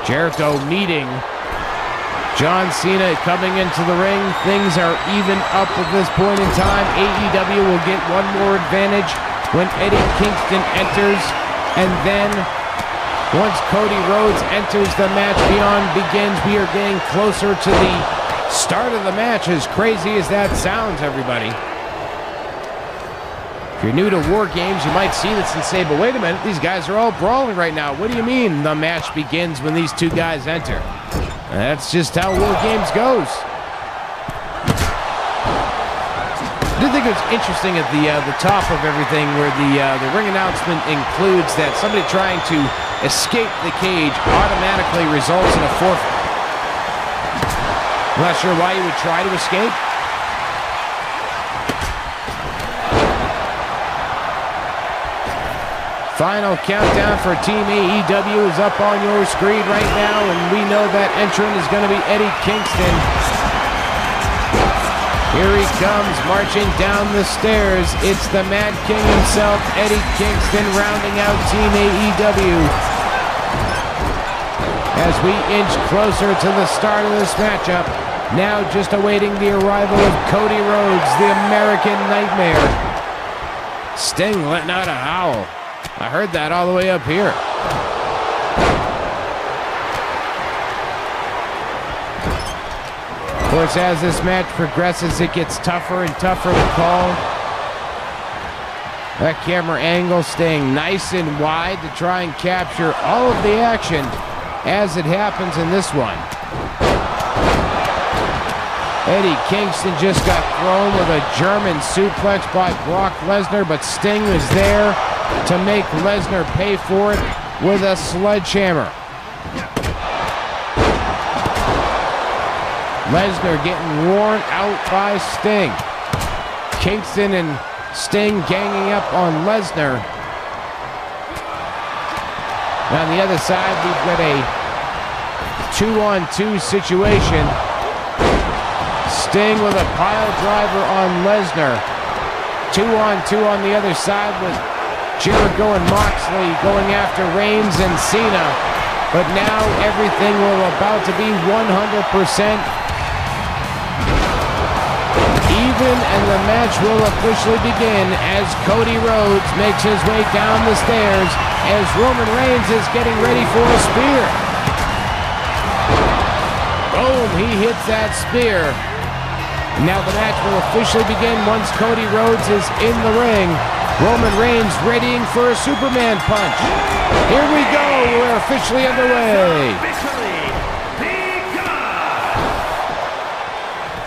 Jericho meeting John Cena coming into the ring. Things are even up at this point in time. AEW will get one more advantage when Eddie Kingston enters, and then once Cody Rhodes enters, the match beyond begins. We are getting closer to the start of the match, as crazy as that sounds, everybody. If you're new to War Games, you might see this and say, but wait a minute, these guys are all brawling right now. What do you mean the match begins when these two guys enter? That's just how War Games goes. I did think it was interesting at the top of everything where the ring announcement includes that somebody trying to escape the cage automatically results in a forfeit. I'm not sure why you would try to escape. Final countdown for Team AEW is up on your screen right now, and we know that entrant is going to be Eddie Kingston. Here he comes, marching down the stairs. It's the Mad King himself, Eddie Kingston, rounding out Team AEW. As we inch closer to the start of this matchup, now just awaiting the arrival of Cody Rhodes, the American Nightmare. Sting letting out a howl. I heard that all the way up here. Of course, as this match progresses, it gets tougher and tougher to call. That camera angle staying nice and wide to try and capture all of the action as it happens in this one. Eddie Kingston just got thrown with a German suplex by Brock Lesnar, but Sting is there to make Lesnar pay for it with a sledgehammer. Lesnar getting worn out by Sting. Kingston and Sting ganging up on Lesnar. On the other side, we've got a 2-on-2 situation. Sting with a pile driver on Lesnar. 2-on-2 on the other side with Jericho and Moxley going after Reigns and Cena. But now everything will about to be 100% even, and the match will officially begin as Cody Rhodes makes his way down the stairs as Roman Reigns is getting ready for a spear. Boom, he hits that spear. Now the match will officially begin once Cody Rhodes is in the ring. Roman Reigns readying for a Superman punch. Here we go, we're officially underway.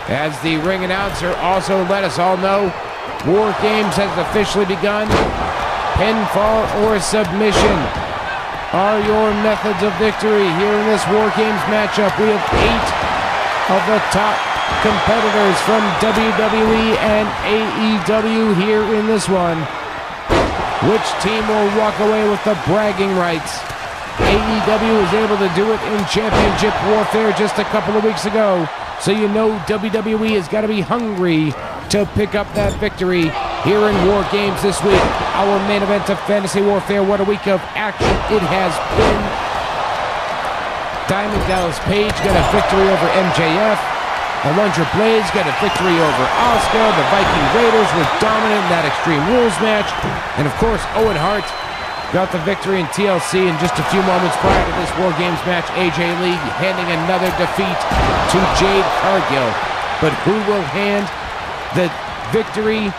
As the ring announcer also let us all know, War Games has officially begun. Pinfall or submission are your methods of victory. Here in this War Games matchup, we have 8 of the top competitors from WWE and AEW here in this one. Which team will walk away with the bragging rights? AEW was able to do it in Championship Warfare just a couple of weeks ago, so you know WWE has got to be hungry to pick up that victory here in War Games this week. Our main event of Fantasy Warfare. What a week of action it has been. Diamond Dallas Page got a victory over MJF. Alundra Blayze got a victory over Asuka. The Viking Raiders were dominant in that Extreme Rules match. And of course, Owen Hart got the victory in TLC. And just a few moments prior to this War Games match, AJ Lee handing another defeat to Jade Cargill. But who will hand the victory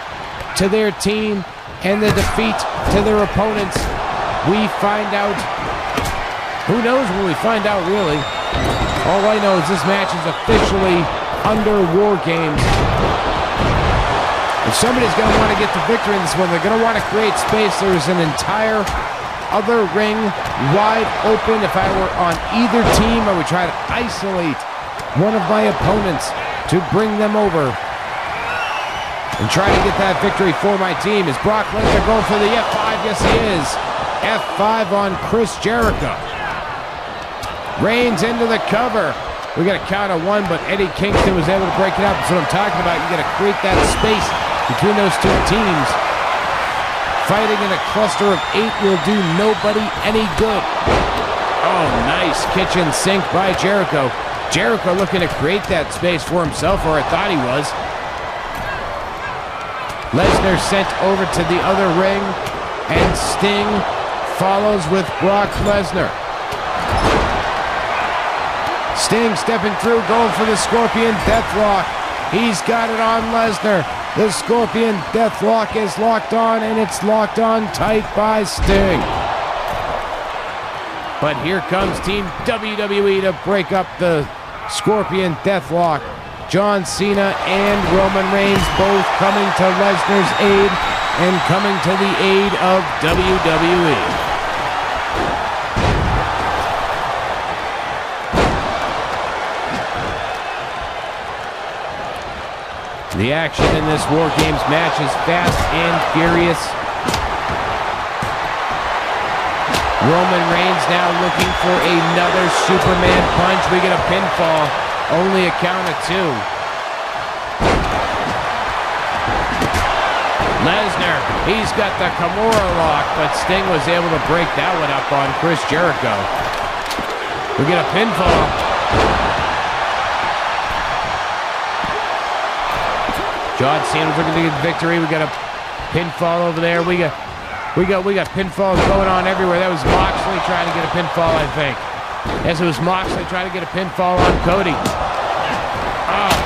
to their team and the defeat to their opponents? We find out. Who knows when we find out, really? All I know is this match is officially under War Games. If somebody's going to want to get the victory in this one, they're going to want to create space. There's an entire other ring wide open. If I were on either team, I would try to isolate one of my opponents to bring them over and try to get that victory for my team. Is Brock Lesnar going for the F5? Yes, he is. F5 on Chris Jericho. Reigns into the cover. We got a count of one, but Eddie Kingston was able to break it up. That's what I'm talking about. You got to create that space between those two teams. Fighting in a cluster of 8 will do nobody any good. Oh, nice kitchen sink by Jericho. Jericho looking to create that space for himself, or I thought he was. Lesnar sent over to the other ring, and Sting follows with Brock Lesnar. Sting stepping through, going for the Scorpion Deathlock. He's got it on Lesnar. The Scorpion Deathlock is locked on, and it's locked on tight by Sting. But here comes Team WWE to break up the Scorpion Deathlock. John Cena and Roman Reigns both coming to Lesnar's aid and coming to the aid of WWE. The action in this War Games match is fast and furious. Roman Reigns now looking for another Superman punch. We get a pinfall. Only a count of 2. Lesnar, he's got the Kimura lock, but Sting was able to break that one up on Chris Jericho. We get a pinfall. John Cena's looking to get victory. We got a pinfall over there. We got pinfalls going on everywhere. That was Moxley trying to get a pinfall, I think. Yes, it was Moxley trying to get a pinfall on Cody. Oh.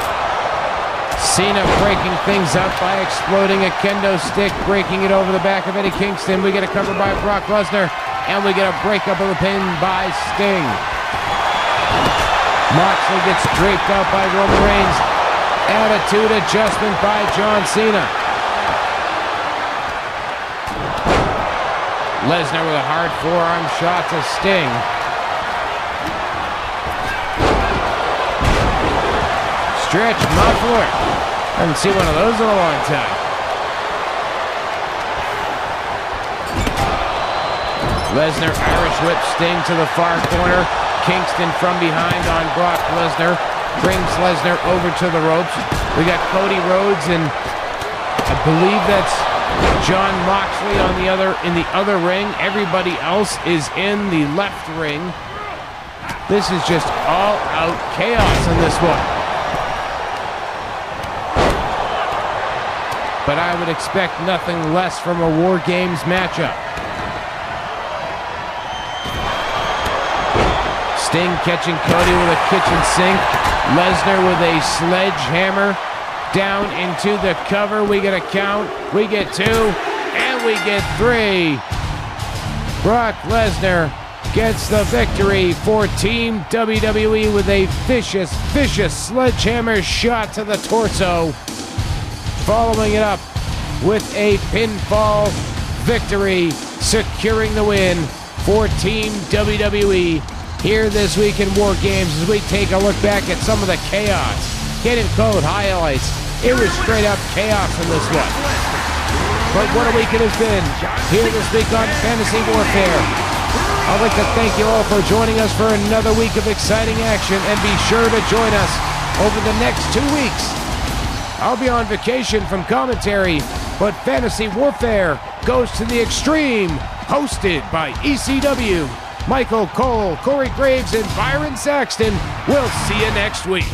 Cena breaking things up by exploding a kendo stick, breaking it over the back of Eddie Kingston. We get a cover by Brock Lesnar, and we get a breakup of the pin by Sting. Moxley gets draped up by Roman Reigns. Attitude adjustment by John Cena. Lesnar with a hard forearm shot to Sting. Stretch muffler. Haven't seen one of those in a long time. Lesnar Irish whip Sting to the far corner. Kingston from behind on Brock Lesnar. Brings Lesnar over to the ropes. We got Cody Rhodes and I believe that's John Moxley on in the other ring. Everybody else is in the left ring. This is just all out chaos in this one. But I would expect nothing less from a War Games matchup. Sting catching Cody with a kitchen sink. Lesnar with a sledgehammer down into the cover. We get a count. We get 2. And we get 3. Brock Lesnar gets the victory for Team WWE with a vicious, vicious sledgehammer shot to the torso. Following it up with a pinfall victory, securing the win for Team WWE here this week in War Games as we take a look back at some of the chaos. Hidden code highlights. It was straight up chaos in this one. But what a week it has been here this week on Fantasy Warfare. I'd like to thank you all for joining us for another week of exciting action, and be sure to join us over the next 2 weeks. I'll be on vacation from commentary, but Fantasy Warfare goes to the extreme, hosted by ECW, Michael Cole, Corey Graves, and Byron Saxton. We'll see you next week.